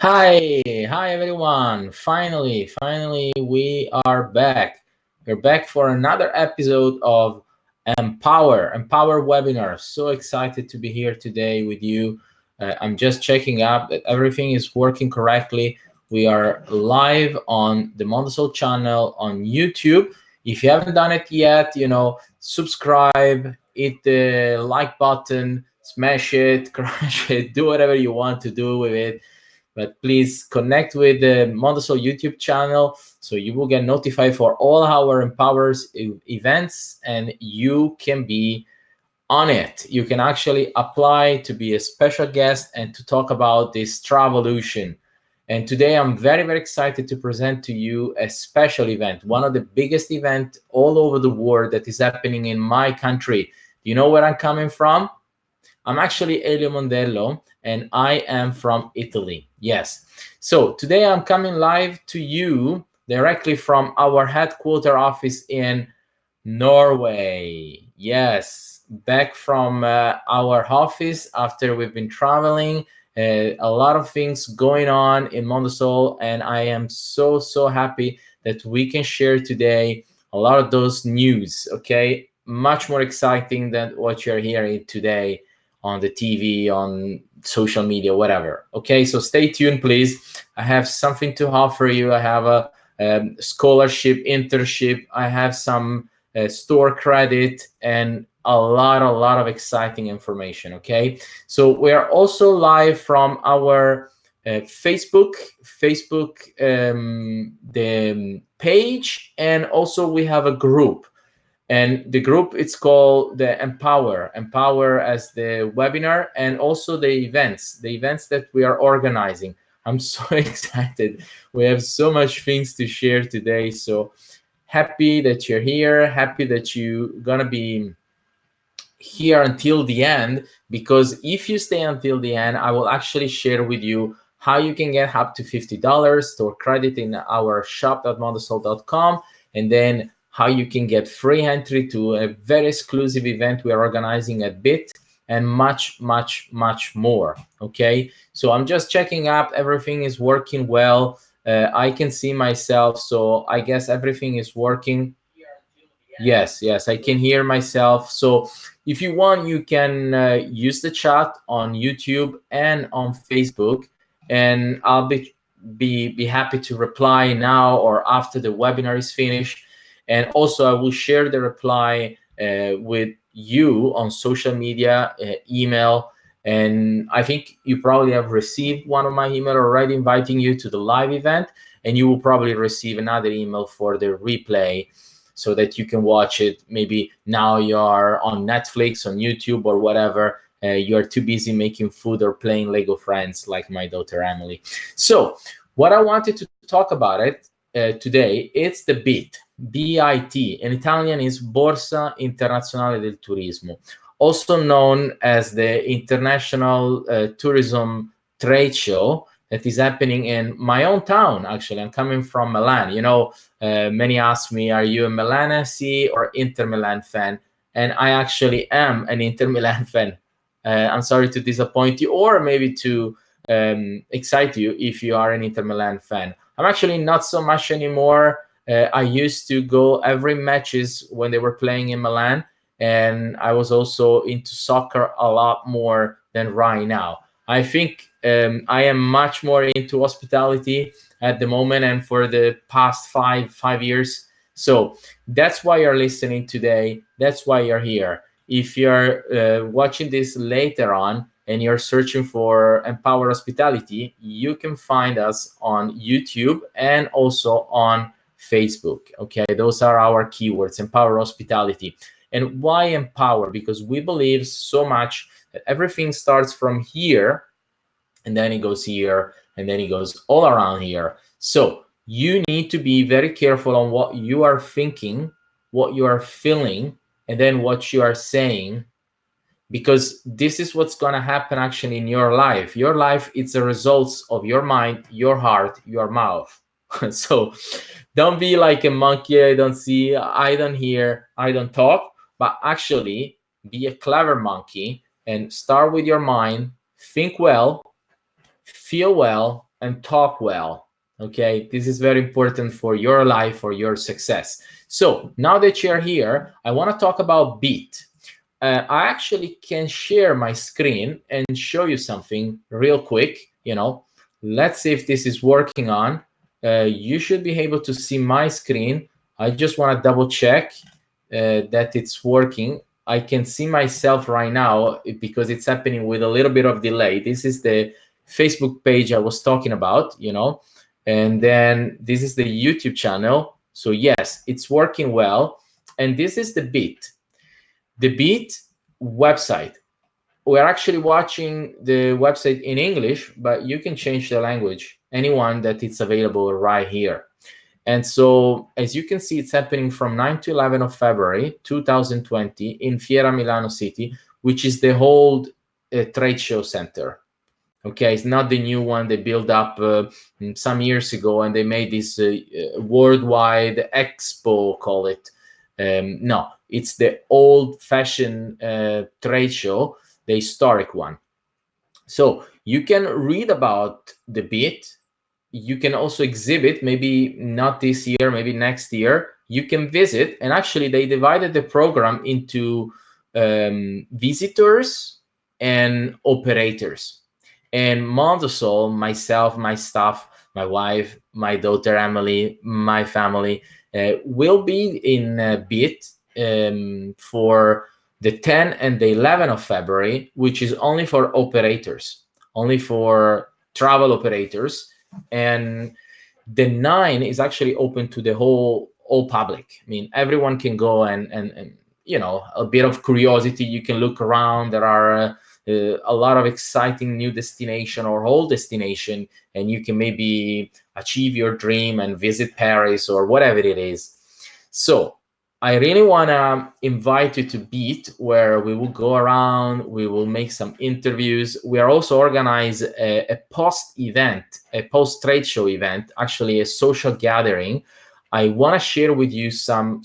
Hi everyone. Finally, we are back. We're back for another episode of Empower webinar. So excited to be here today with you. I'm just checking up that everything is working correctly. We are live on the Mondosol channel on YouTube. If you haven't done it yet, subscribe, hit the like button, smash it, crush it, do whatever you want to do with it, but please connect with the Mondosol YouTube channel so you will get notified for all our Empowers events and you can be on it. You can actually apply to be a special guest and to talk about this Travolution. And today I'm very excited to present to you a special event, one of the biggest events all over the world that is happening in my country. Do you know where I'm coming from? I'm actually Elio Mondello, and I am from Italy. Yes. So today I'm coming live to you directly from our headquarter office in Norway. Yes, back from our office after we've been traveling. A lot of things going on in Mondosol, and I am so happy that we can share today a lot of those news. Okay, much more exciting than what you're hearing today on the TV, on social media, whatever. Okay, so stay tuned, please. I have something to offer you. I have a scholarship, internship. I have some store credit and a lot of exciting information. Okay, so we are also live from our Facebook the page, and also we have a group. And the group, it's called the Empower as the webinar, and also the events that we are organizing. I'm so excited. We have so much things to share today. So happy that you're here. Happy that you're gonna be here until the end, because if you stay until the end, I will actually share with you how you can get up to $50 store credit in our shop.mondosol.com, and then how you can get free entry to a very exclusive event we are organizing at BIT, and much more. Okay, so I'm just checking up, everything is working well. I can see myself, so I guess everything is working. Yes, I can hear myself. So if you want, you can use the chat on YouTube and on Facebook, and I'll be happy to reply now or after the webinar is finished. And also I will share the reply with you on social media, email. And I think you probably have received one of my email already inviting you to the live event, and you will probably receive another email for the replay, so that you can watch it. Maybe now you're on Netflix, on YouTube, or whatever. You're too busy making food or playing Lego Friends, like my daughter Emily. So what I wanted to talk about it today, it's the BIT. BIT. In Italian is Borsa Internazionale del Turismo, also known as the International Tourism Trade Show, that is happening in my own town. Actually, I'm coming from Milan. Many ask me, are you a Milan FC or Inter Milan fan? And I actually am an Inter Milan fan. I'm sorry to disappoint you, or maybe to excite you if you are an Inter Milan fan. I'm actually not so much anymore. I used to go every matches when they were playing in Milan, and I was also into soccer a lot more than right now. I think I am much more into hospitality at the moment, and for the past five years. So that's why you're listening today. That's why you're here. If you're watching this later on and you're searching for Empower Hospitality, you can find us on YouTube and also on Facebook. Okay, those are our keywords: Empower Hospitality. And why Empower? Because we believe so much that everything starts from here, and then it goes here, and then it goes all around here. So you need to be very careful on what you are thinking, what you are feeling, and then what you are saying, because this is what's going to happen actually in your life. Your life, it's a result of your mind, your heart, your mouth. So don't be like a monkey. I don't see, I don't hear, I don't talk, but actually be a clever monkey and start with your mind, think well, feel well, and talk well. Okay, this is very important for your life, for your success. So now that you're here, I want to talk about BIT. I actually can share my screen and show you something real quick. Let's see if this is working on. You should be able to see my screen. I just want to double check that it's working. I can see myself right now because it's happening with a little bit of delay. This is the Facebook page I was talking about, and then this is the YouTube channel. So yes, it's working well. And this is the BIT. The BIT website. We're actually watching the website in English, but you can change the language, anyone that it's available right here. And so, as you can see, it's happening from 9 to 11 of February 2020 in Fiera Milano City, which is the old trade show center. Okay, it's not the new one they built up some years ago, and they made this worldwide expo, call it. No, it's the old-fashioned trade show, the historic one. So you can read about the BIT. You can also exhibit, maybe not this year, maybe next year. You can visit, and actually they divided the program into visitors and operators. And Mondosol, myself, my staff, my wife, my daughter Emily, my family, will be in BIT for the 10 and the 11 of February, which is only for operators, only for travel operators. And the 9 is actually open to the whole public. I mean, everyone can go and a bit of curiosity. You can look around. There are a lot of exciting new destination or old destination, and you can maybe achieve your dream and visit Paris or whatever it is. So I really want to invite you to BIT, where we will go around, we will make some interviews. We are also organize a post-event, a post-trade show event, actually a social gathering. I want to share with you some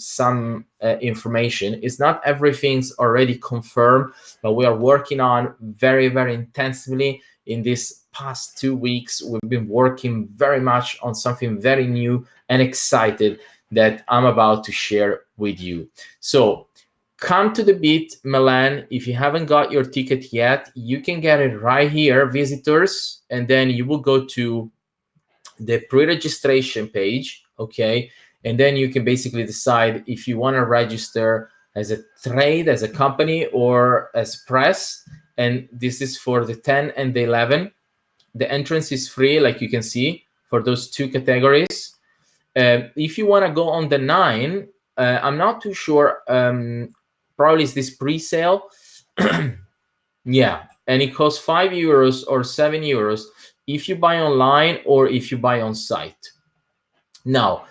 information. It's not everything's already confirmed, but we are working on very, very intensively in these past 2 weeks. We've been working very much on something very new and excited that I'm about to share with you. So come to the BIT Milan. If you haven't got your ticket yet, you can get it right here, visitors, and then you will go to the pre-registration page, okay? And then you can basically decide if you want to register as a trade, as a company, or as press. And this is for the 10 and the 11. The entrance is free, like you can see, for those 2 categories. If you want to go on the 9, I'm not too sure. Probably is this pre-sale. Yeah, and it costs €5 or €7 if you buy online or if you buy on site. Now,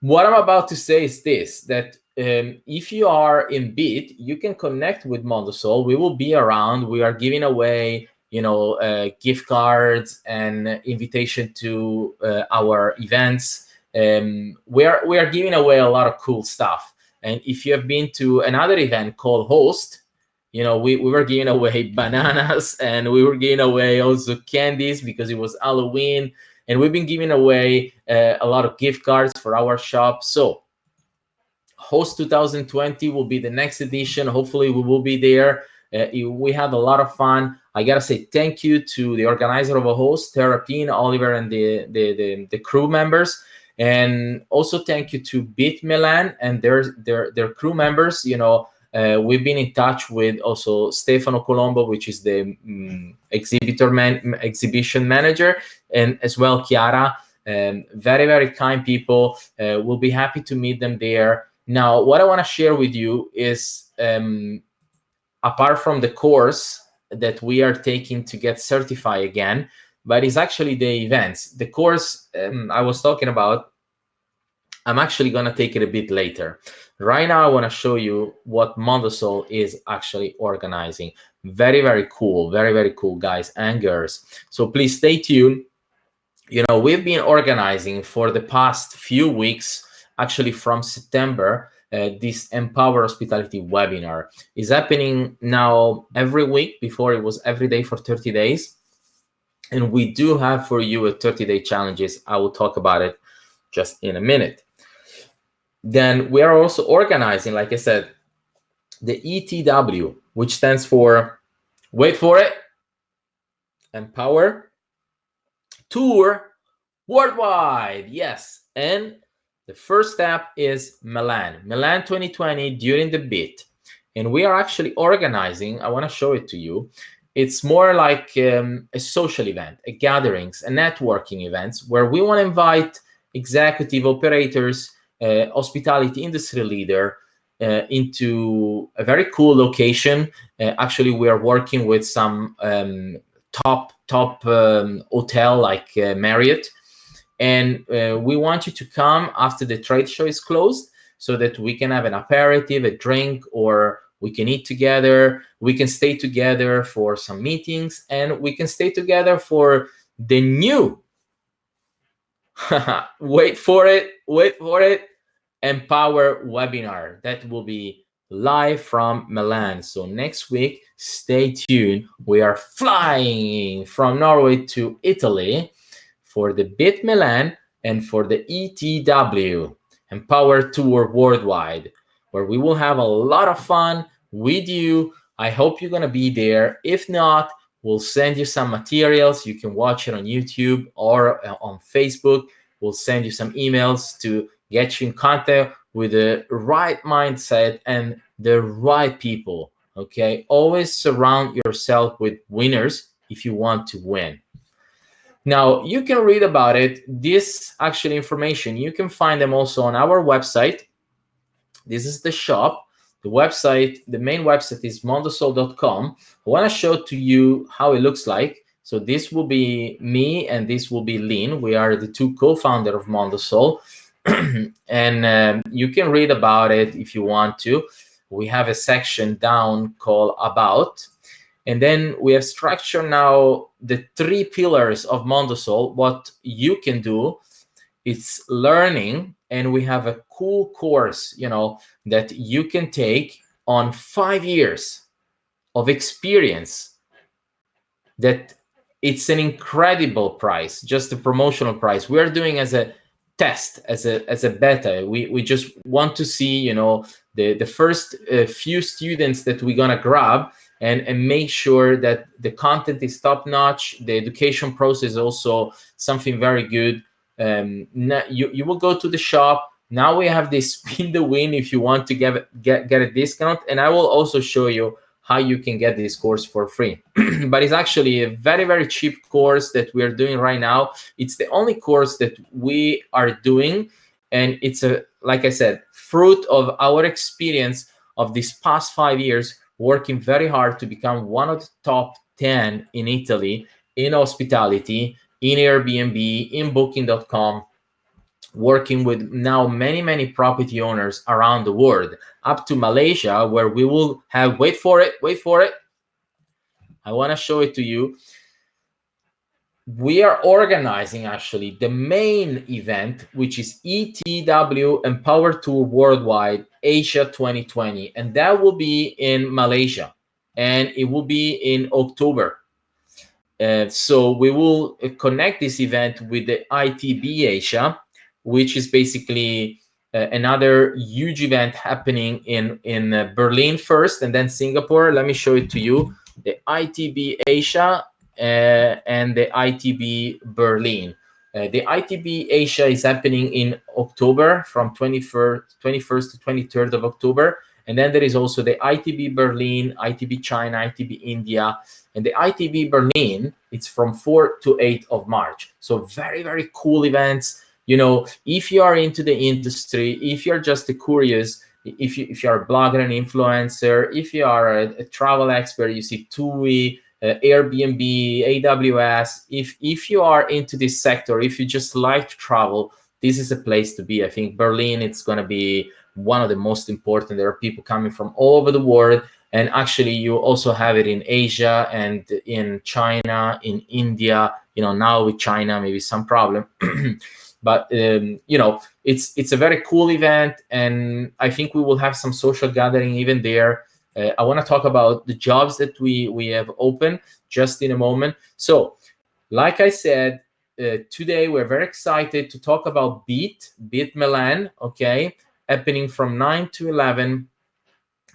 what I'm about to say is this, that if you are in BIT, you can connect with Mondosol. We will be around. We are giving away, gift cards and invitation to our events. We are giving away a lot of cool stuff. And if you have been to another event called Host, we were giving away bananas, and we were giving away also candies because it was Halloween. And we've been giving away a lot of gift cards for our shop. So Host 2020 will be the next edition. Hopefully we will be there. We had a lot of fun. I gotta say thank you to the organizer of a Host, Terrapin, Oliver, and the crew members. And also thank you to BIT Milan and their crew members. We've been in touch with also Stefano Colombo, which is the exhibition manager, and as well Chiara. Very, very kind people. We'll be happy to meet them there. Now, what I want to share with you is, apart from the course that we are taking to get certified again, but it's actually the events. The course I was talking about, I'm actually going to take it a bit later. Right now, I want to show you what Mondosol is actually organizing. Very, very cool. Very, very cool, guys and girls. So please stay tuned. We've been organizing for the past few weeks, actually from September, this Empower Hospitality webinar. Is happening now every week. Before it was every day for 30 days. And we do have for you a 30-day challenges. I will talk about it just in a minute. Then we are also organizing, like I said, the ETW, which stands for, wait for it, Empower Tour Worldwide. Yes. And the first step is Milan 2020 during the BIT. And we are actually organizing, I want to show it to you. It's more like a social event, a gatherings, a networking events where we want to invite executive operators, hospitality industry leader into a very cool location. Actually, we are working with some top hotel like Marriott, and we want you to come after the trade show is closed so that we can have an aperitif, a drink, or we can eat together, we can stay together for some meetings, and we can stay together for the new wait for it, Empower webinar that will be live from Milan. So next week, stay tuned. We are flying from Norway to Italy for the BIT Milan and for the ETW, Empower Tour Worldwide, where we will have a lot of fun with you. I hope you're going to be there. If not, we'll send you some materials. You can watch it on YouTube or on Facebook. We'll send you some emails to get you in contact with the right mindset and the right people. Okay, always surround yourself with winners if you want to win. Now, you can read about it. This actual information, you can find them also on our website. This is the shop. The website, the main website is mondosol.com. I want to show to you how it looks like. So this will be me and this will be Lynn. We are the two co-founders of Mondosol. And you can read about it if you want to. We have a section down called About. And then we have structured now the 3 pillars of Mondosol. What you can do, it's learning, and we have a cool course, that you can take on 5 years of experience. That it's an incredible price, just a promotional price. We are doing as a test, as a beta. We just want to see, the first few students that we're gonna grab and make sure that the content is top notch. The education process is also something very good. You will go to the shop. Now we have this spin the win if you want to get a discount, and I will also show you how you can get this course for free. But it's actually a very, very cheap course that we are doing right now. It's the only course that we are doing, and it's like I said, fruit of our experience of these past 5 years working very hard to become one of the top 10 in Italy in hospitality, in Airbnb, in Booking.com, working with now many, many property owners around the world, up to Malaysia, where we will have, wait for it. I want to show it to you. We are organizing actually the main event, which is ETW Empower Tour Worldwide Asia 2020. And that will be in Malaysia, and it will be in October. So we will connect this event with the ITB Asia, which is basically another huge event happening in Berlin first and then Singapore. Let me show it to you. The ITB Asia and the ITB Berlin. The ITB Asia is happening in October from 21st to 23rd of October. And then there is also the ITB Berlin, ITB China, ITB India. And the ITB Berlin, it's from 4th to 8th of March. So very, very cool events. If you are into the industry, if you're just curious, if you're a blogger and influencer, if you are a travel expert, you see TUI, Airbnb, AWS, if you are into this sector, if you just like to travel, this is a place to be. I think Berlin, it's going to be one of the most important. There are people coming from all over the world. And actually, you also have it in Asia and in China, in India. Now with China, maybe some problem. But it's a very cool event, and I think we will have some social gathering even there. I want to talk about the jobs that we have open just in a moment. So Like I said, today we're very excited to talk about BIT Milan, okay, happening from 9 to 11.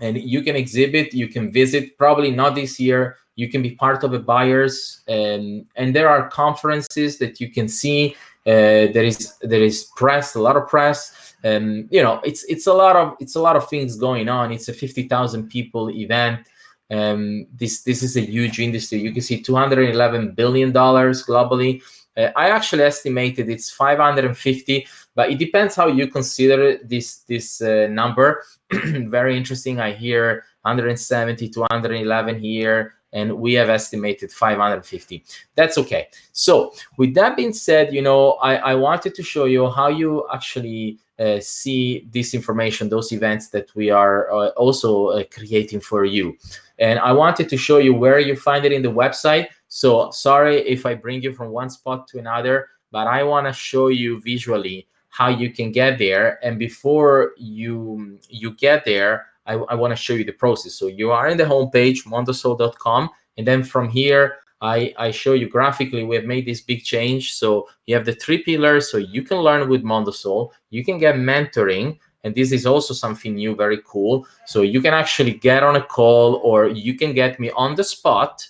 And you can exhibit, you can visit, probably not this year. You can be part of the buyers, and there are conferences that you can see. There is press, a lot of press, and it's a lot of things going on. It's a 50,000 people event. This is a huge industry. You can see $211 billion globally. I actually estimated it's 550, but it depends how you consider this number. Very interesting. I hear 170 to 111 here, and we have estimated 550. That's okay. So with that being said, I wanted to show you how you actually see this information, those events that we are also creating for you. And I wanted to show you where you find it in the website. So sorry if I bring you from one spot to another, but I want to show you visually how you can get there. And before you get there, I want to show you the process. So you are in the homepage, mondosol.com, and then from here, I show you graphically. We have made this big change. So you have the 3 pillars. So you can learn with Mondosol. You can get mentoring, and this is also something new, very cool. So you can actually get on a call, or you can get me on the spot.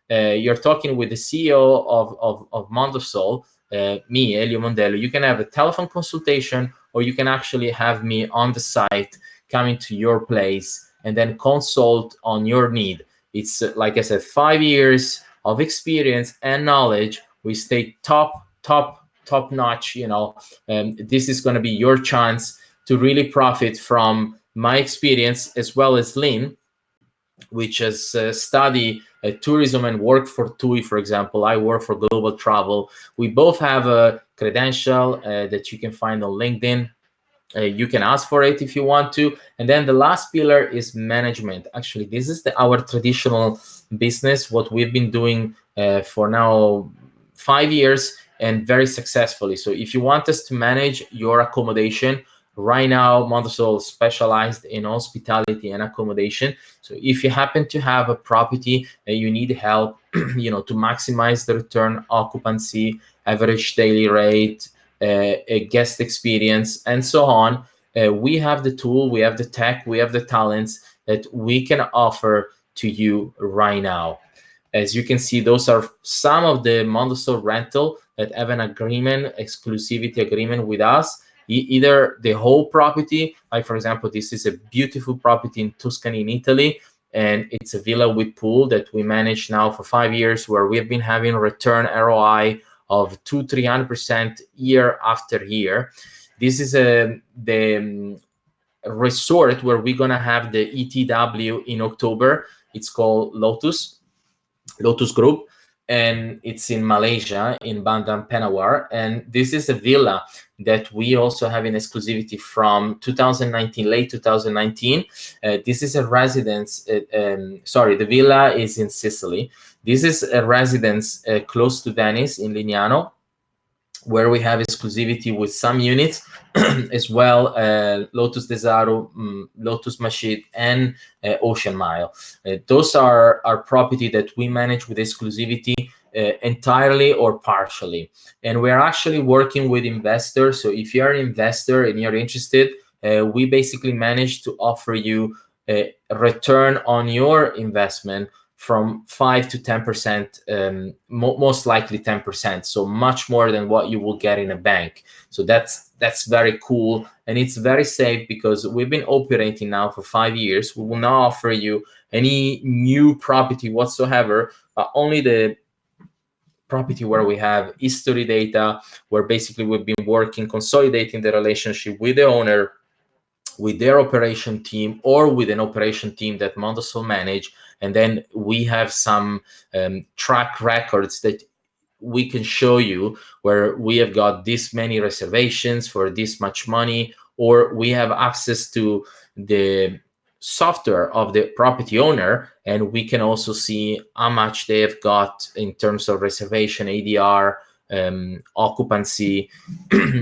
You're talking with the CEO of Mondosol, me, Elio Mondello. You can have a telephone consultation, or you can actually have me on the site, coming to your place, and then consult on your need. It's like I said, 5 years of experience and knowledge. We stay top notch. This is going to be your chance to really profit from my experience, as well as Lynn, which has studied tourism and worked for TUI, for example. I work for Global Travel. We both have a credential that you can find on LinkedIn. You can ask for it if you want to. And then the last pillar is management. Actually, this is our traditional business, what we've been doing for now 5 years, and very successfully. So if you want us to manage your accommodation, right now, Mondosol specialized in hospitality and accommodation. So if you happen to have a property and you need help, to maximize the return occupancy, average daily rate, a guest experience, and so on, we have the tool, we have the tech, we have the talents that we can offer to you right now. As you can see, those are some of the Mondosol rental that have an agreement, exclusivity agreement with us. Either the whole property, like for example, this is a beautiful property in Tuscany in Italy, and it's a villa with pool that we manage now for 5 years, where we've been having return ROI of 200-300% year after year. This is the resort where we're gonna have the ETW in October. It's called Lotus Group, and it's in Malaysia, in Bandar Penawar. And this is a villa that we also have in exclusivity from 2019, late 2019. This is a residence. The villa is in Sicily. This is a residence close to Venice in Lignano, where we have exclusivity with some units, as well, Lotus Desaro, Lotus Mashid, and Ocean Mile. Those are our property that we manage with exclusivity entirely or partially. And we're actually working with investors. So if you're an investor and you're interested, we basically manage to offer you a return on your investment from 5 to 10%, most likely 10%. So much more than what you will get in a bank. So that's very cool, and it's very safe, because we've been operating now for 5 years. We will not offer you any new property whatsoever, but only the property where we have history data, where basically we've been working, consolidating the relationship with the owner, with their operation team, or with an operation team that Mondosol manage. And then we have some track records that we can show you, where we have got this many reservations for this much money, or we have access to the software of the property owner, and we can also see how much they have got in terms of reservation, ADR, occupancy.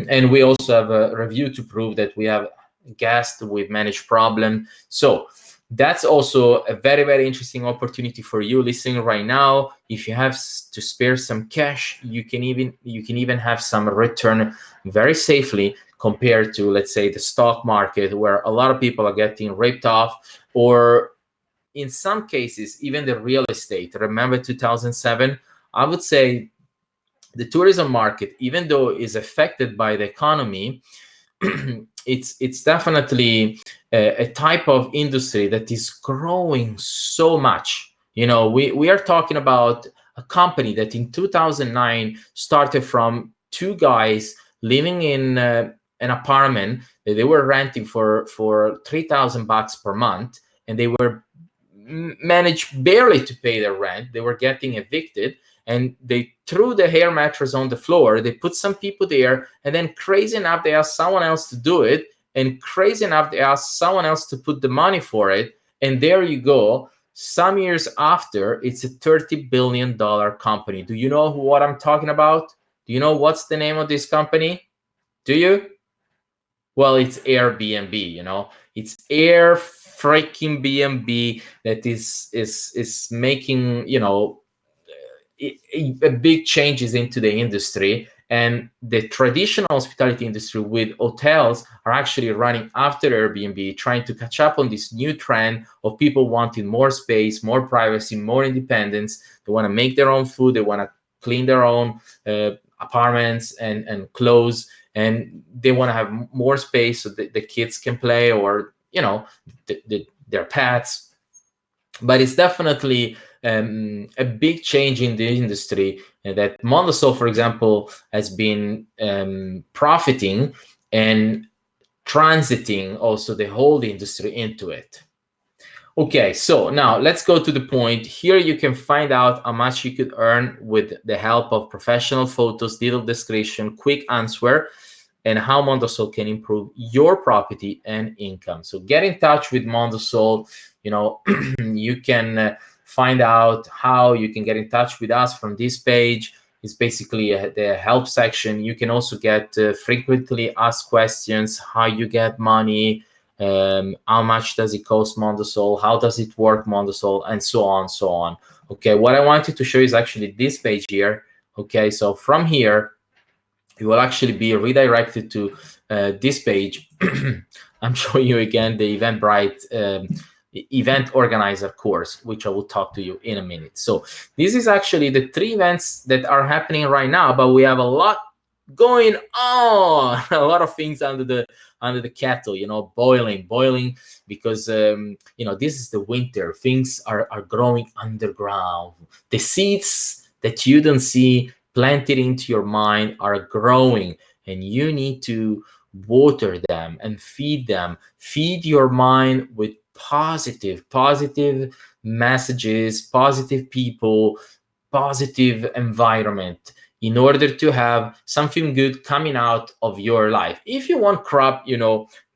And we also have a review to prove that we have guests with managed problem. So That's also a very, very interesting opportunity for you listening right now. If you have to spare some cash, you can even have some return very safely compared to, let's say, the stock market, where a lot of people are getting ripped off, or in some cases even the real estate. Remember 2007? I would say the tourism market, even though is affected by the economy, it's definitely a type of industry that is growing so much. We are talking about a company that in 2009 started from two guys living in an apartment that they were renting for $3,000 per month, and they were managed barely to pay their rent. They were getting evicted, and they threw the hair mattress on the floor. They put some people there, and then crazy enough, they asked someone else to do it, and crazy enough, they asked someone else to put the money for it. And there you go. Some years after, it's a $30 billion company. Do you know what I'm talking about? Do you know what's the name of this company? Do you? Well, it's Airbnb. It's Air freaking BNB that is making big changes into the industry. And the traditional hospitality industry with hotels are actually running after Airbnb, trying to catch up on this new trend of people wanting more space, more privacy, more independence. They want to make their own food. They want to clean their own apartments and clothes, and they want to have more space so that the kids can play, or their pets. But it's definitely a big change in the industry, that Mondosol, for example, has been profiting and transiting also the whole industry into it. Okay, so now let's go to the point. Here you can find out how much you could earn with the help of professional photos, detailed description, quick answer, and how Mondosol can improve your property and income. So get in touch with Mondosol. You can find out how you can get in touch with us from this page. It's basically the help section. You can also get frequently asked questions, how you get money, how much does it cost Mondosol, how does it work Mondosol, and so on. Okay, what I wanted to show you is actually this page here. Okay, so from here you will actually be redirected to this page. I'm showing you again the Eventbrite event organizer course, which I will talk to you in a minute. So this is actually the 3 events that are happening right now, but we have a lot going on, a lot of things under the kettle, boiling, because this is the winter. Things are growing underground. The seeds that you don't see planted into your mind are growing, and you need to water them and feed them. Feed your mind with positive messages, positive people, positive environment, in order to have something good coming out of your life. If you want crap,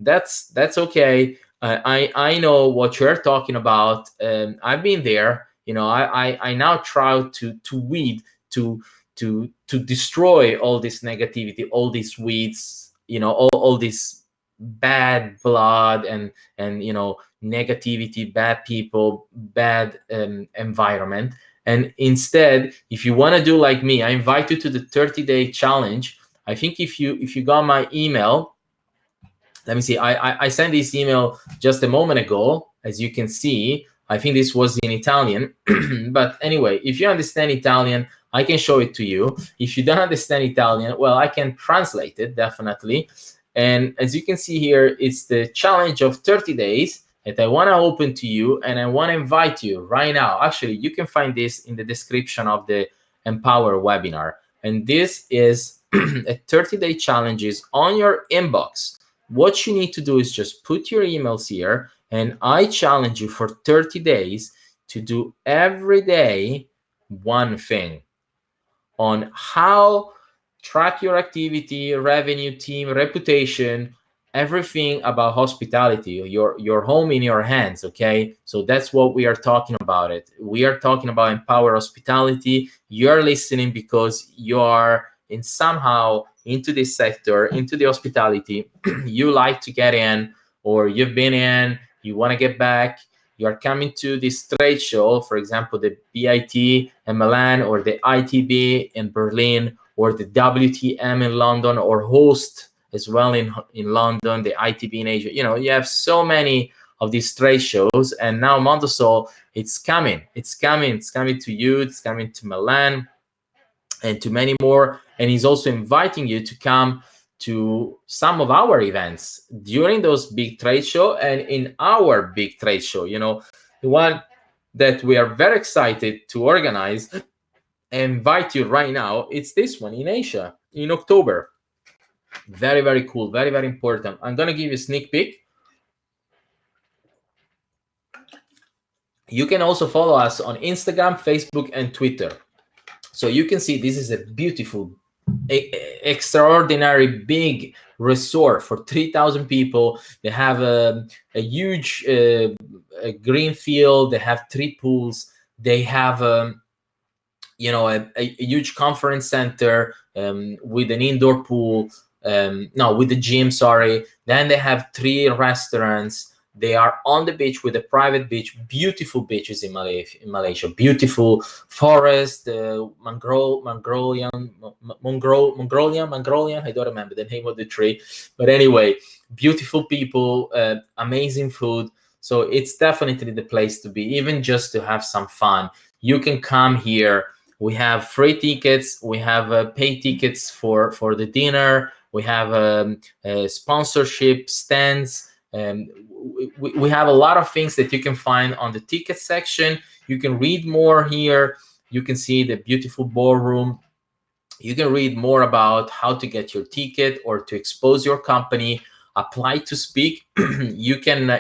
that's okay. I know what you're talking about. I've been there. I now try to weed, to destroy all this negativity, all these weeds, all this bad blood and negativity, bad people, bad environment. And instead, if you want to do like me, I invite you to the 30-day challenge. I think if you got my email, let me see, I sent this email just a moment ago. As you can see, I think this was in Italian. But anyway, if you understand Italian, I can show it to you. If you don't understand Italian, well, I can translate it, definitely. And as you can see here, it's the challenge of 30 days that I want to open to you, and I want to invite you right now. Actually, you can find this in the description of the Empower webinar. And this is a 30-day challenges on your inbox. What you need to do is just put your emails here, and I challenge you for 30 days to do every day one thing on how track your activity, revenue, team, reputation, everything about hospitality, your home in your hands. Okay, so that's what we are talking about. We are talking about Empower Hospitality. You're listening because you are in somehow into this sector, into the hospitality. You like to get in, or you've been in, you want to get back. you are coming to this trade show, for example, the BIT in Milan or the ITB in Berlin or the WTM in London, or host as well in London, the ITB in Asia. You have so many of these trade shows, and now Mondosol, it's coming to you, it's coming to Milan and to many more. And he's also inviting you to come to some of our events during those big trade show and in our big trade show. The one that we are very excited to organize and invite you right now, it's this one in Asia in October. Very, very cool, very, very important. I'm gonna give you a sneak peek. You can also follow us on Instagram, Facebook, and Twitter. So you can see this is a beautiful, extraordinary big resort for 3,000 people. They have a huge green field. They have 3 pools. They have a huge conference center with an indoor pool. No, with the gym, sorry. Then they have 3 restaurants. They are on the beach with a private beach, beautiful beaches in Malaysia, beautiful forest, Mongolian, I don't remember the name of the tree. But anyway, beautiful people, amazing food. So it's definitely the place to be, even just to have some fun. You can come here. We have free tickets. We have paid tickets for the dinner. We have sponsorship stands. We have a lot of things that you can find on the ticket section. You can read more here. You can see the beautiful ballroom. You can read more about how to get your ticket or to expose your company, apply to speak. You can,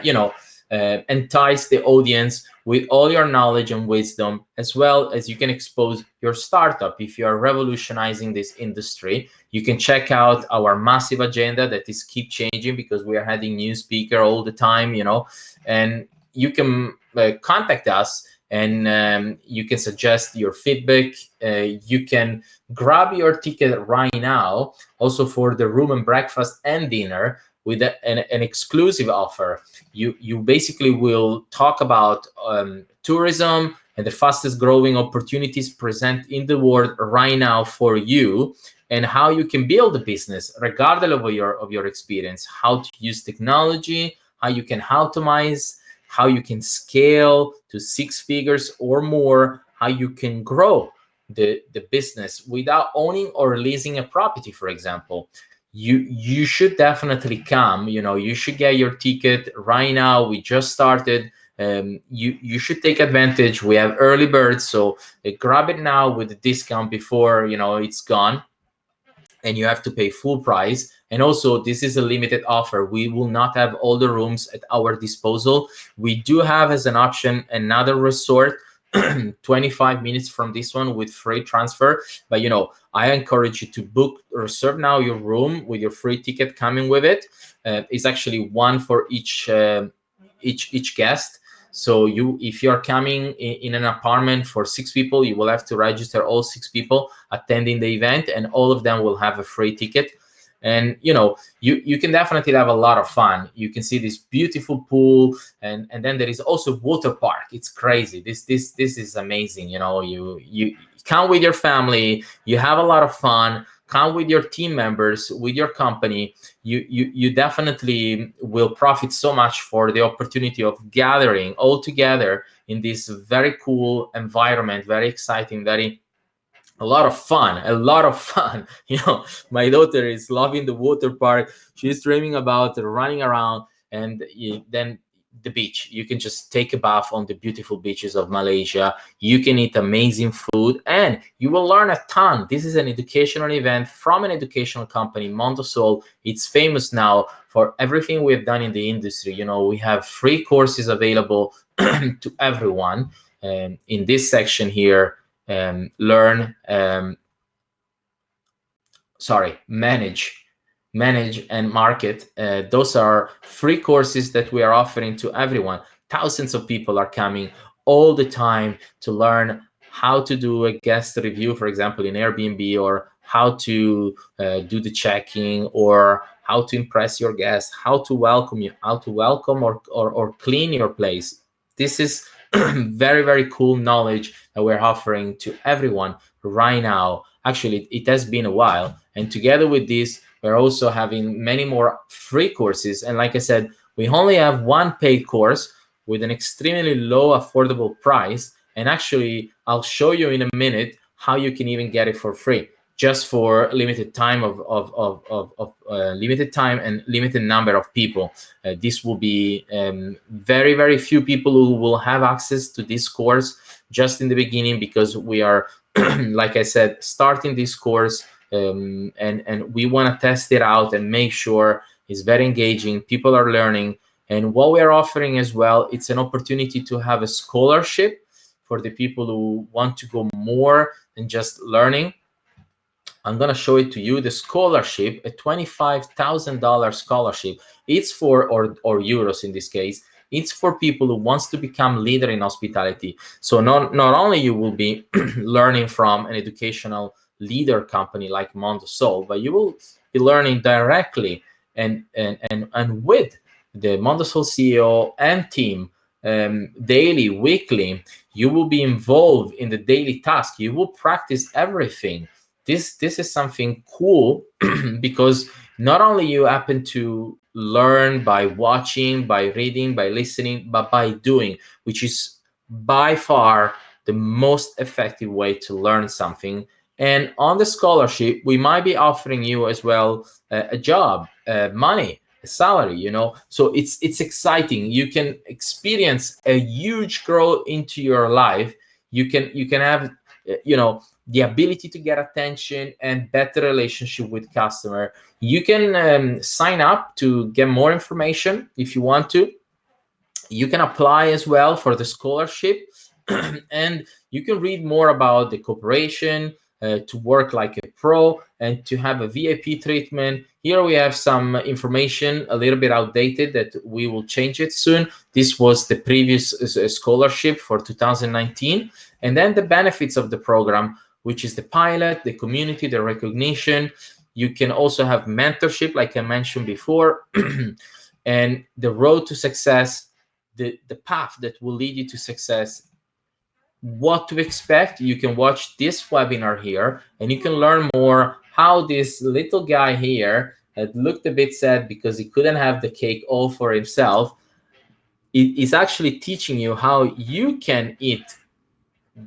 entice the audience with all your knowledge and wisdom, as well as you can expose your startup. If you are revolutionizing this industry, you can check out our massive agenda that is keep changing, because we are adding new speaker all the time, and you can contact us, and you can suggest your feedback. You can grab your ticket right now also for the room and breakfast and dinner with an exclusive offer. You basically will talk about tourism and the fastest growing opportunities present in the world right now for you, and how you can build a business regardless of your experience, how to use technology, how you can automate, how you can scale to 6 figures or more, how you can grow the business without owning or leasing a property, for example. You should definitely come. You should get your ticket right now. We just started. You should take advantage. We have early birds, so grab it now with the discount before it's gone, and you have to pay full price. And also, this is a limited offer. We will not have all the rooms at our disposal. We do have as an option another resort 25 minutes from this one with free transfer. But I encourage you to reserve now your room with your free ticket coming with it. It's actually one for each guest. So if you're coming in an apartment for 6 people, you will have to register all 6 people attending the event, and all of them will have a free ticket. And you can definitely have a lot of fun. You can see this beautiful pool, and then there is also water park. It's crazy. This is amazing. You come with your family, you have a lot of fun. Come with your team members, with your company. You definitely will profit so much for the opportunity of gathering all together in this very cool environment, very exciting, a lot of fun. My daughter is loving the water park. She's dreaming about running around, and then the beach. You can just take a bath on the beautiful beaches of Malaysia. You can eat amazing food, and you will learn a ton. This is an educational event from an educational company, Mondosol. It's famous now for everything we've done in the industry. We have free courses available to everyone. In this section here, manage and market. Those are free courses that we are offering to everyone. Thousands of people are coming all the time to learn how to do a guest review, for example, in Airbnb, or how to do the checking, or how to impress your guests, how to welcome or clean your place. This is very, very cool knowledge that we're offering to everyone right now. Actually, it has been a while. And together with this, we're also having many more free courses. And like I said, we only have one paid course with an extremely low, affordable price. And actually, I'll show you in a minute how you can even get it for free, just for limited time of limited time and limited number of people. This will be very, very few people who will have access to this course just in the beginning, because we are, like I said, starting this course, and we want to test it out and make sure it's very engaging. People are learning. And what we're offering as well, it's an opportunity to have a scholarship for the people who want to go more than just learning. I'm going to show it to you. The scholarship, a $25,000 scholarship, it's for, or euros in this case, it's for people who wants to become leader in hospitality. So not only you will be learning from an educational leader company like Mondosol, but you will be learning directly and with the Mondosol CEO and team, daily, weekly. You will be involved in the daily task. You will practice everything. This is something cool because not only you happen to learn by watching, by reading, by listening, but by doing, which is by far the most effective way to learn something. And on the scholarship, we might be offering you as well a job, money, a salary, so it's exciting. You can experience a huge growth into your life. You can have the ability to get attention and better relationship with customer. You can sign up to get more information if you want to. You can apply as well for the scholarship and you can read more about the cooperation, to work like a pro and to have a VIP treatment. Here we have some information a little bit outdated that we will change it soon. This was the previous scholarship for 2019. And then the benefits of the program, which is the pilot, the community, the recognition. You can also have mentorship, like I mentioned before, and the road to success, the path that will lead you to success. What to expect, you can watch this webinar here and you can learn more how this little guy here that looked a bit sad because he couldn't have the cake all for himself, it is actually teaching you how you can eat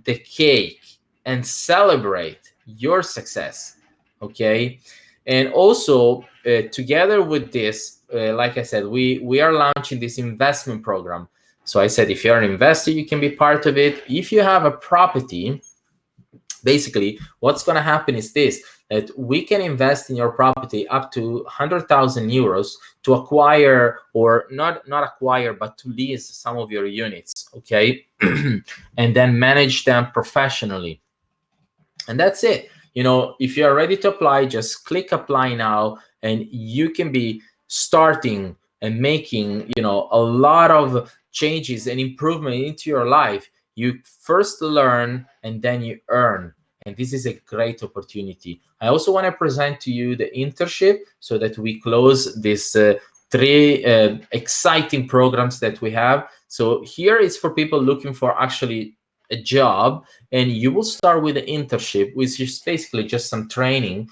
the cake and celebrate your success. Okay, and also together with this, like I said, we are launching this investment program. So I said, if you're an investor, you can be part of it. If you have a property, basically what's going to happen is this, that we can invest in your property up to 100,000 euros to acquire, or not acquire, but to lease some of your units, okay? And then manage them professionally. And that's it. If you're ready to apply, just click apply now and you can be starting and making a lot of changes and improvement into your life. You first learn and then you earn, and this is a great opportunity. I also want to present to you the internship so that we close this three exciting programs that we have. So here is for people looking for actually a job, and you will start with the internship, which is basically just some training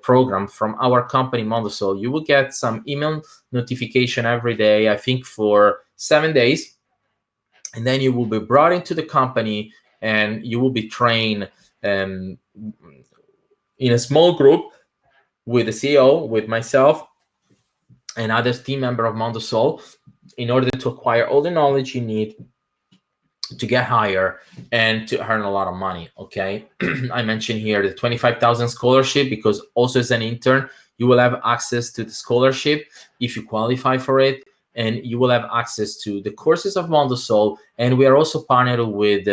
program from our company Mondosol. You will get some email notification every day, I think for 7 days, and then you will be brought into the company and you will be trained in a small group with the CEO, with myself and other team member of Mondosol, in order to acquire all the knowledge you need to get higher and to earn a lot of money. Okay, I mentioned here the 25,000 scholarship, because also as an intern you will have access to the scholarship if you qualify for it, and you will have access to the courses of Mondosol. And we are also partnered with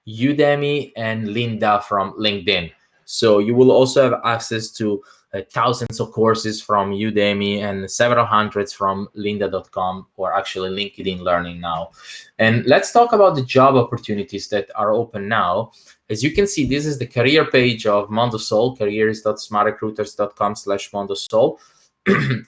Udemy and Linda from LinkedIn, so you will also have access to thousands of courses from Udemy and several hundreds from lynda.com, or actually LinkedIn Learning now. And let's talk about the job opportunities that are open now. As you can see, this is the career page of Mondosol, careers.smartrecruiters.com/Mondosol.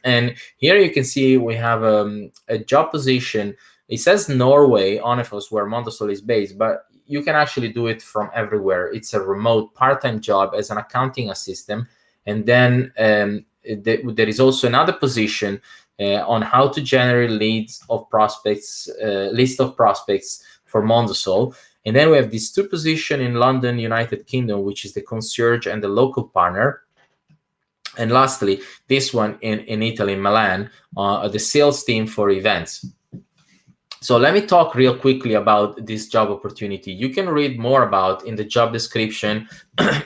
And here you can see we have a job position. It says Norway, Onefos, where Mondosol is based, but you can actually do it from everywhere. It's a remote part-time job as an accounting assistant. And then there is also another position on how to generate leads of prospects, list of prospects for Mondosol. And then we have these two positions in London, United Kingdom, which is the concierge and the local partner. And lastly, this one in Italy, in Milan, the sales team for events. So let me talk real quickly about this job opportunity. You can read more about in the job description.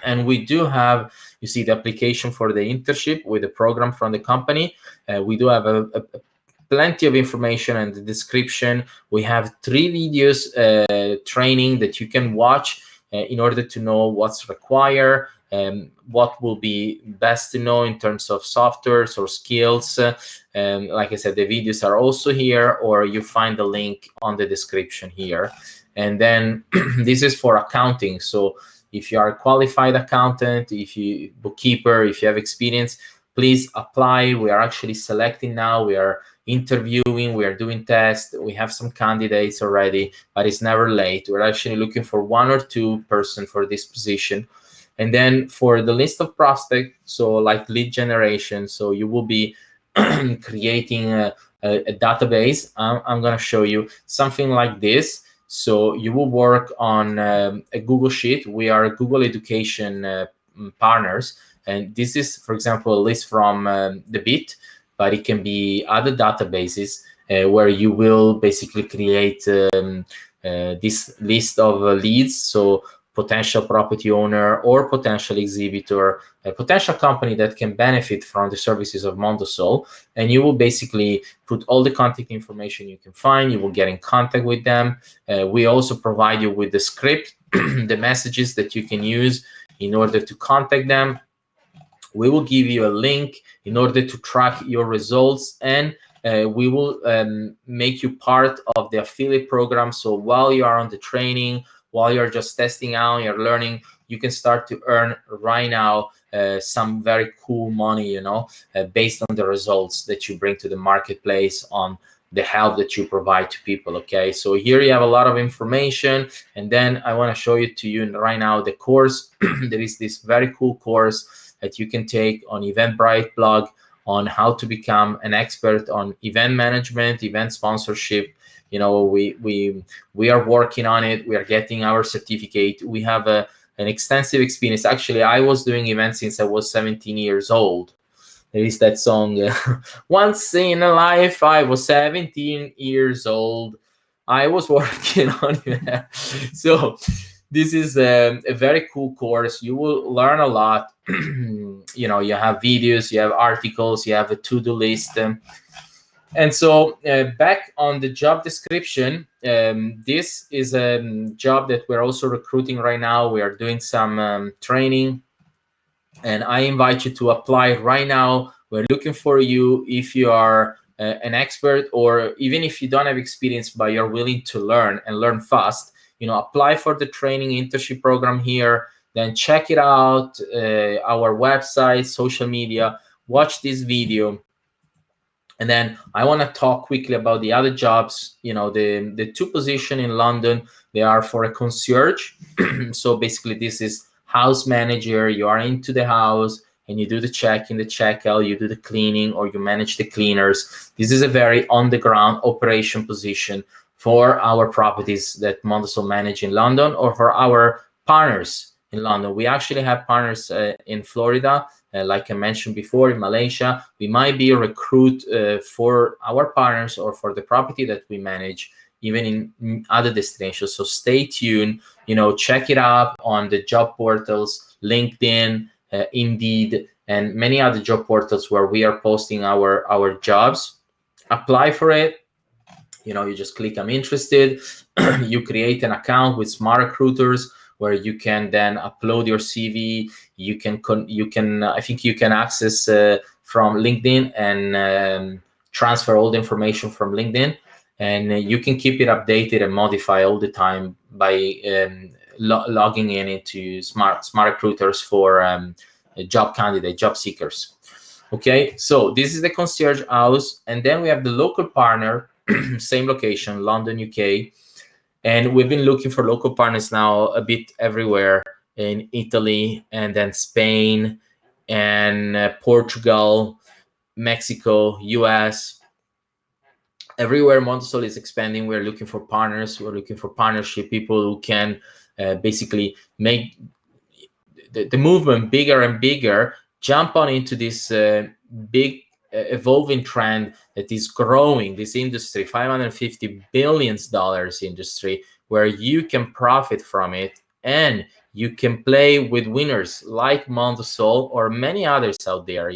And we do have, you see, the application for the internship with the program from the company. We do have plenty of information in the description. We have 3 videos training that you can watch in order to know what's required, what will be best to know in terms of softwares or skills. Like I said, the videos are also here, or you find the link on the description here. And then this is for accounting. So if you are a qualified accountant, if you bookkeeper, if you have experience, please apply. We are actually selecting now. We are interviewing, we are doing tests. We have some candidates already, but it's never late. We're actually looking for 1 or 2 person for this position. And then for the list of prospects, so like lead generation, so you will be creating a database. I'm going to show you something like this. So you will work on a Google Sheet. We are Google Education partners. And this is, for example, a list from the BIT, but it can be other databases where you will basically create this list of leads. So potential property owner or potential exhibitor, a potential company that can benefit from the services of Mondosol. And you will basically put all the contact information you can find. You will get in contact with them. We also provide you with the script, the messages that you can use in order to contact them. We will give you a link in order to track your results, and we will make you part of the affiliate program. So while you are on the training, while you're just testing out, you're learning, you can start to earn right now some very cool money, based on the results that you bring to the marketplace, on the help that you provide to people. Okay, so here you have a lot of information. And then I want to show you right now the course. There is this very cool course that you can take on Eventbrite blog on how to become an expert on event management, event sponsorship. We are working on it. We are getting our certificate. We have an extensive experience. Actually, I was doing events since I was 17 years old. There is that song, once in a life, I was 17 years old. I was working on it. So this is a very cool course. You will learn a lot. You have videos, you have articles, you have a to-do list. And so back on the job description, this is a job that we're also recruiting right now. We are doing some training, and I invite you to apply right now. We're looking for you if you are an expert, or even if you don't have experience, but you're willing to learn and learn fast. Apply for the training internship program here. Then check it out, our website, social media, watch this video. And then I want to talk quickly about the other jobs. The 2 positions in London, they are for a concierge. So basically this is house manager. You are into the house and you do the check-in, the check-out, you do the cleaning, or you manage the cleaners. This is a very on-the-ground operation position for our properties that Mondosol manage in London, or for our partners in London. We actually have partners in Florida, like I mentioned before, in Malaysia. We might be a recruit for our partners or for the property that we manage, even in other destinations. So stay tuned, check it out on the job portals, LinkedIn, Indeed, and many other job portals where we are posting our jobs. Apply for it. You just click I'm interested. You create an account with Smart Recruiters where you can then upload your CV. You can I think you can access from LinkedIn and transfer all the information from LinkedIn, and you can keep it updated and modify all the time by logging into Smart Recruiters for job seekers. Okay, so this is the concierge house, and then we have the local partner. same location, London, UK. And we've been looking for local partners now a bit everywhere in Italy, and then Spain, and Portugal, Mexico, US. Everywhere Mondosol is expanding, we're looking for partners. We're looking for partnership, people who can basically make the movement bigger and bigger, jump on into this big evolving trend that is growing, this industry, $550 billion industry, where you can profit from it, and you can play with winners like Mondosol or many others out there.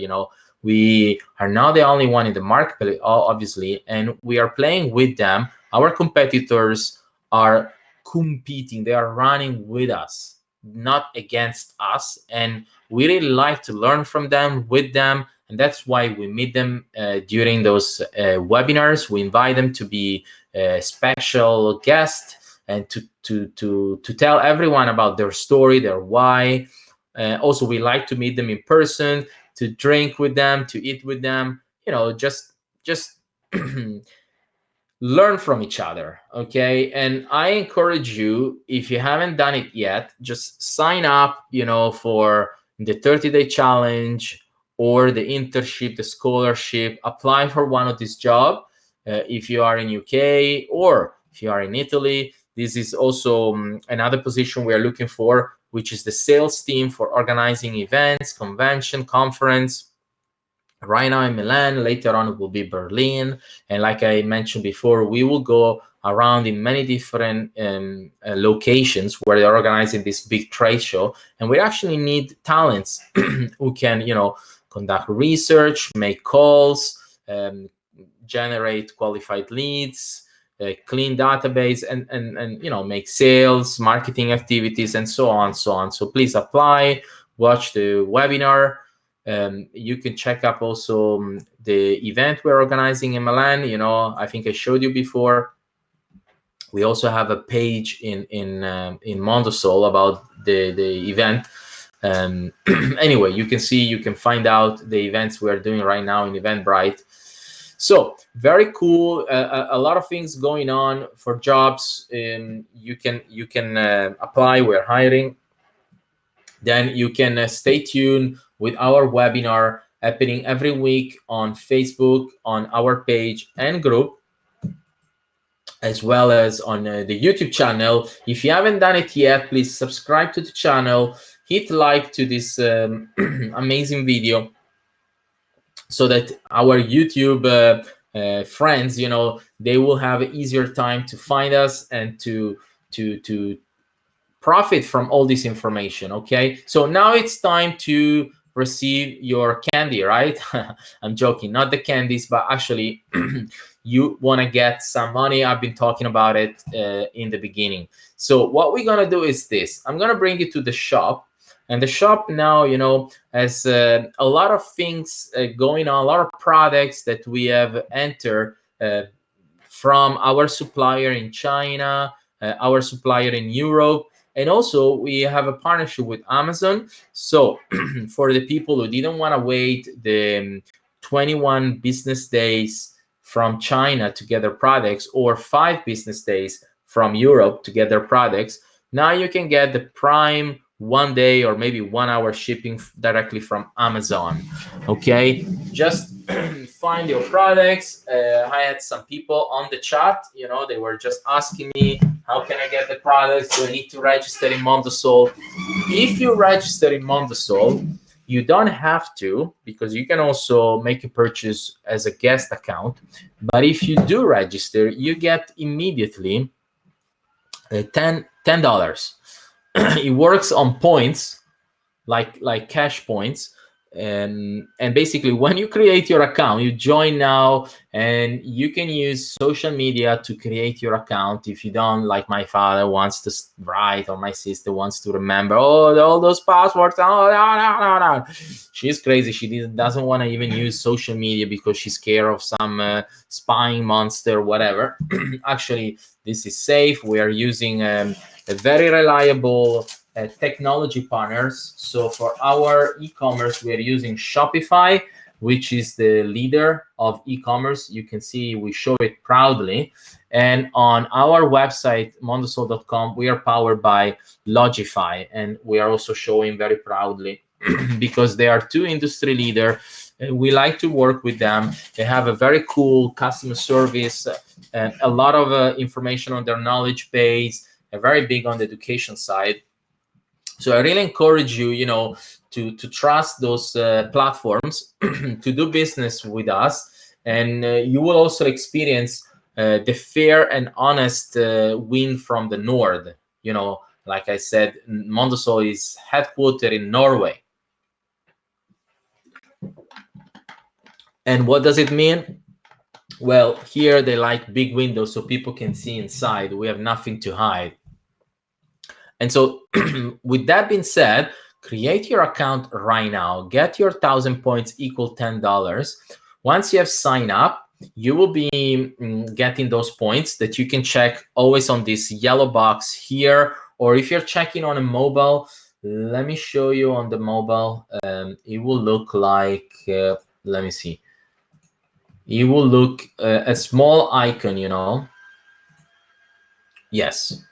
We are not the only one in the market, obviously, and we are playing with them. Our competitors are competing, they are running with us, not against us, and we really like to learn from them, with them, and that's why we meet them during those webinars. We invite them to be a special guest and to tell everyone about their story, their why. Also, we like to meet them in person, to drink with them, to eat with them, just learn from each other. Okay, and I encourage you, if you haven't done it yet, just sign up for the 30-day challenge or the internship, the scholarship. Apply for one of these jobs if you are in UK or if you are in Italy. This is also another position we are looking for, which is the sales team for organizing events, convention, conference. Right now in Milan, later on it will be Berlin, and like I mentioned before, we will go around in many different locations where they're organizing this big trade show, and we actually need talents who can conduct research, make calls, generate qualified leads, clean database, and make sales, marketing activities, and so on. So please apply, watch the webinar. You can check up also the event we're organizing in Milan. I think I showed you before. We also have a page in Mondosol about the event. Anyway, you can find out the events we're doing right now in Eventbrite. So very cool. A lot of things going on for jobs. You can apply. We're hiring. Then you can stay tuned with our webinar happening every week on Facebook, on our page and group, as well as on the YouTube channel. If you haven't done it yet, please subscribe to the channel, hit like to this amazing video, so that our YouTube friends, they will have an easier time to find us and to profit from all this information. Okay, so now it's time to receive your candy, right? I'm joking, not the candies, but actually you want to get some money. I've been talking about it in the beginning. So what we're gonna do is this. I'm gonna bring you to the shop, and the shop now has a lot of things going on, a lot of products that we have entered from our supplier in China, our supplier in Europe, and also we have a partnership with Amazon. So for the people who didn't want to wait the 21 business days from China to get their products, or 5 business days from Europe to get their products, now you can get the prime 1 day or maybe 1 hour shipping directly from Amazon. Okay, just find your products. I had some people on the chat, they were just asking me, how can I get the products? Do I need to register in Mondosol? If you register in Mondosol, you don't have to, because you can also make a purchase as a guest account. But if you do register, you get immediately $10. It works on points, like cash points. And basically, when you create your account, you join now, and you can use social media to create your account. If you don't, like my father wants to write, or my sister wants to remember all those passwords, no. She's crazy. She doesn't want to even use social media because she's scared of some spying monster, whatever. Actually, this is safe. We are using a very reliable technology partners. So for our e-commerce, we are using Shopify. which is the leader of e-commerce. You can see we show it proudly. And on our website, mondosol.com, we are powered by Logify, and we are also showing very proudly because they are two industry leaders. We like to work with them. They have a very cool customer service and a lot of information on their knowledge base. They're very big on the education side. So I really encourage you, to trust those platforms to do business with us, and you will also experience the fair and honest win from the North. Like I said, Mondosol is headquartered in Norway. And what does it mean? Well, here they like big windows so people can see inside. We have nothing to hide. And so with that being said, create your account right now. Get your 1,000 points equal $10. Once you have signed up, you will be getting those points that you can check always on this yellow box here. Or if you're checking on a mobile, let me show you on the mobile. It will look like, let me see. It will look a small icon, Yes.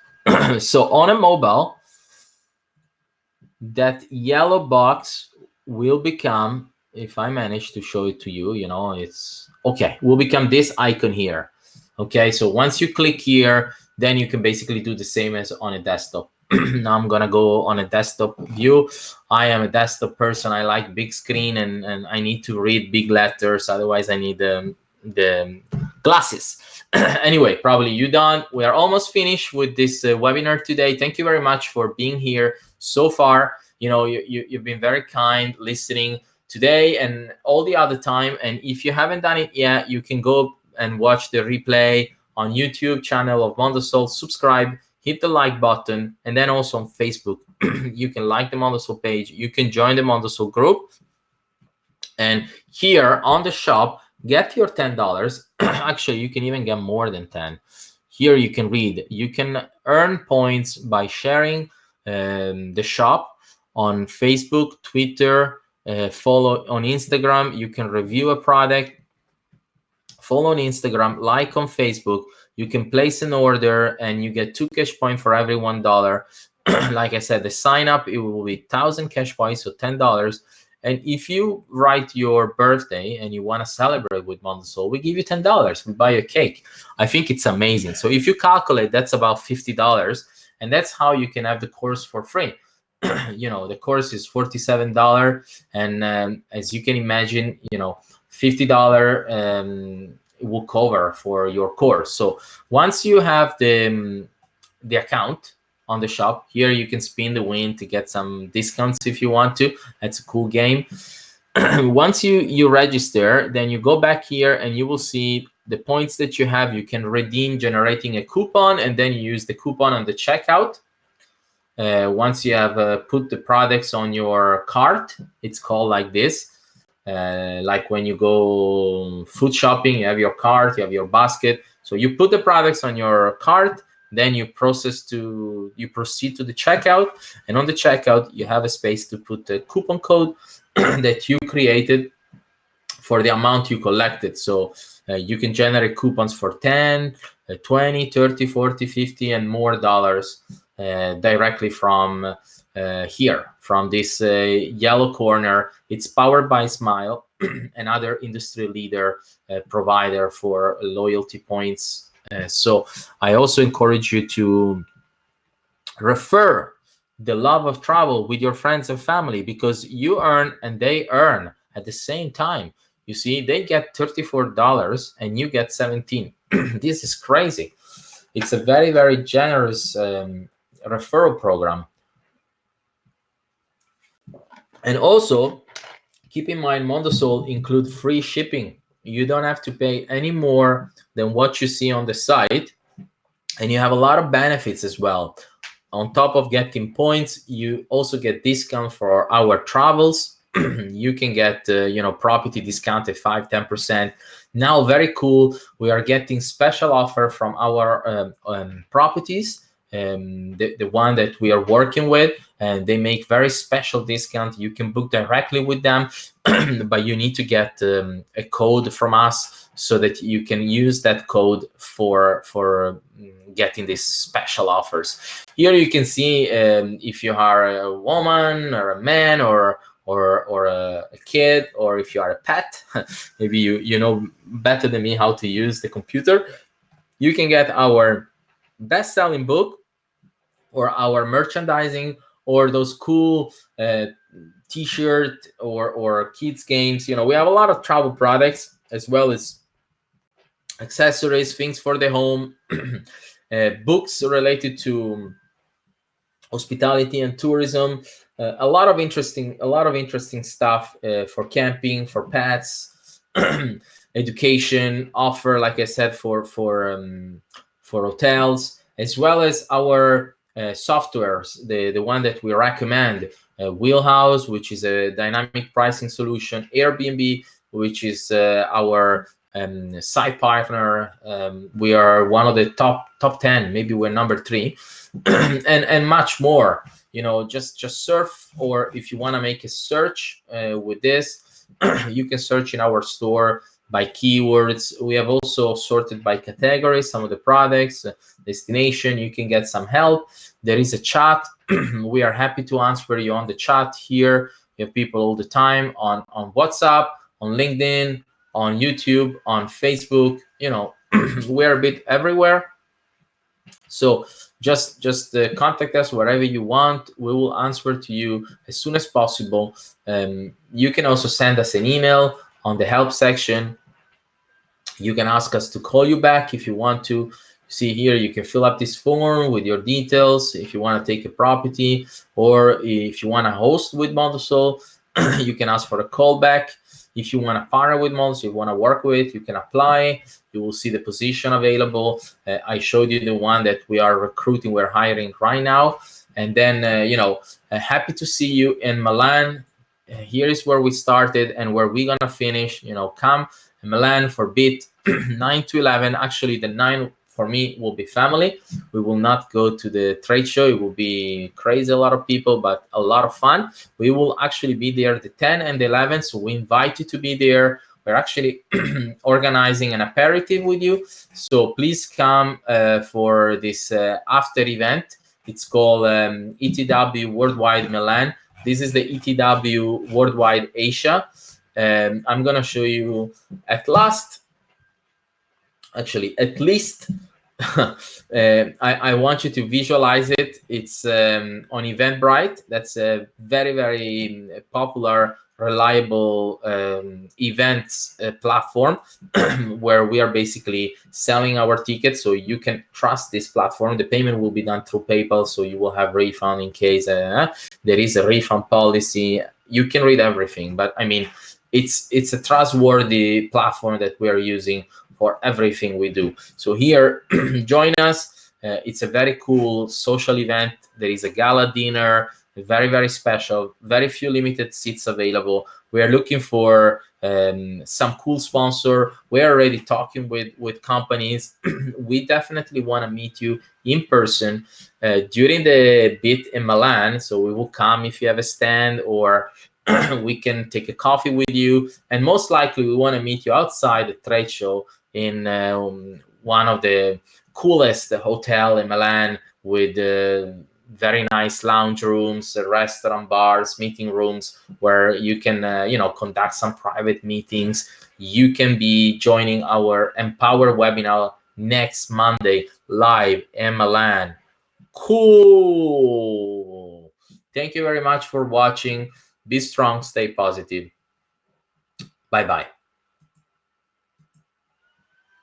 So on a mobile, that yellow box will become, if I manage to show it to you, it's okay, will become this icon here. Okay, so once you click here, then you can basically do the same as on a desktop. Now I'm gonna go on a desktop view. I am a desktop person. I like big screen, and I need to read big letters. Otherwise, I need the glasses. Anyway, probably you done. We are almost finished with this webinar today. Thank you very much for being here so far. You've been very kind listening today and all the other time. And if you haven't done it yet, you can go and watch the replay on YouTube channel of Mondosol. Subscribe, hit the like button, and then also on Facebook. You can like the Mondosol page. You can join the Mondosol group. And here on the shop, get your $10. Actually, you can even get more than 10. Here you can read. You can earn points by sharing the shop on Facebook, Twitter, follow on Instagram. You can review a product, follow on Instagram, like on Facebook. You can place an order and you get 2 cash points for every $1. Like I said, the sign up, it will be 1,000 cash points, so $10. And if you write your birthday and you want to celebrate with Mondosol, we give you $10. We buy you a cake. I think it's amazing. So if you calculate, that's about $50. And that's how you can have the course for free. The course is $47. And as you can imagine, $50 will cover for your course. So once you have the account on the shop, here you can spin the wheel to get some discounts if you want to. That's a cool game. Once you register, then you go back here and you will see the points that you have. You can redeem generating a coupon, and then you use the coupon on the checkout. Once you have put the products on your cart, it's called like this. Like when you go food shopping, you have your cart, you have your basket. So you put the products on your cart, then you proceed to the checkout, and on the checkout you have a space to put the coupon code that you created for the amount you collected. So you can generate coupons for 10, 20, 30, 40, 50 and more dollars directly from here, from this yellow corner. It's powered by Smile, another industry leader provider for loyalty points. So I also encourage you to refer the love of travel with your friends and family, because you earn and they earn at the same time. You see, they get $34 and you get 17. This is crazy. It's a very, very generous referral program. And also, keep in mind, Mondosol include free shipping. You don't have to pay any more than what you see on the site. And you have a lot of benefits as well. On top of getting points, you also get discount for our travels. You can get, property discount at 5-10%. Now, very cool. We are getting special offer from our properties. the one that we are working with, and they make very special discount. You can book directly with them, but you need to get a code from us so that you can use that code for getting these special offers. Here you can see if you are a woman or a man or a kid, or if you are a pet, maybe you know better than me how to use the computer. You can get our best-selling book, or our merchandising, or those cool t-shirt or kids games. We have a lot of travel products, as well as accessories, things for the home, books related to hospitality and tourism, a lot of interesting stuff for camping, for pets, education offer, like I said, for hotels, as well as our softwares, the one that we recommend, Wheelhouse, which is a dynamic pricing solution, Airbnb, which is our site partner. We are one of the top 10, maybe we're number 3, and much more. Just surf, or if you want to make a search with this, you can search in our store by keywords. We have also sorted by category some of the products, destination. You can get some help. There is a chat. We are happy to answer you on the chat here. We have people all the time on WhatsApp, on LinkedIn, on YouTube, on Facebook. We're a bit everywhere. So just contact us wherever you want. We will answer to you as soon as possible. You can also send us an email on the help section. You can ask us to call you back if you want to. See here, you can fill up this form with your details if you want to take a property, or if you want to host with Mondosol, you can ask for a callback. If you want to partner with Mondosol, you want to work with, you can apply. You will see the position available. I showed you the one that we are recruiting, we're hiring right now. And then, happy to see you in Milan. Here is where we started and where we're going to finish. Come Milan for BIT 9 to 11. Actually, the 9 for me will be family. We will not go to the trade show. It will be crazy, a lot of people, but a lot of fun. We will actually be there the 10 and the 11, so we invite you to be there. We're actually organizing an aperitif with you, so please come for this after event. It's called ETW Worldwide Milan. This is the ETW Worldwide Asia. I'm gonna show you at least I want you to visualize it. It's on Eventbrite. That's a very, very popular, reliable events platform where we are basically selling our tickets, so you can trust this platform. The payment will be done through PayPal, so you will have refund in case there is a refund policy. You can read everything, but I mean, it's a trustworthy platform that we are using for everything we do. So here, join us. It's a very cool social event. There is a gala dinner, very, very special, very few limited seats available. We are looking for some cool sponsor. We're already talking with companies. We definitely want to meet you in person during the BIT in Milan. So we will come if you have a stand, or we can take a coffee with you. And most likely we want to meet you outside the trade show in one of the coolest hotel in Milan, with very nice lounge rooms, restaurant, bars, meeting rooms, where you can conduct some private meetings. You can be joining our Empower webinar next Monday live in Milan. Cool. Thank you very much for watching. Be strong, stay positive. Bye-bye.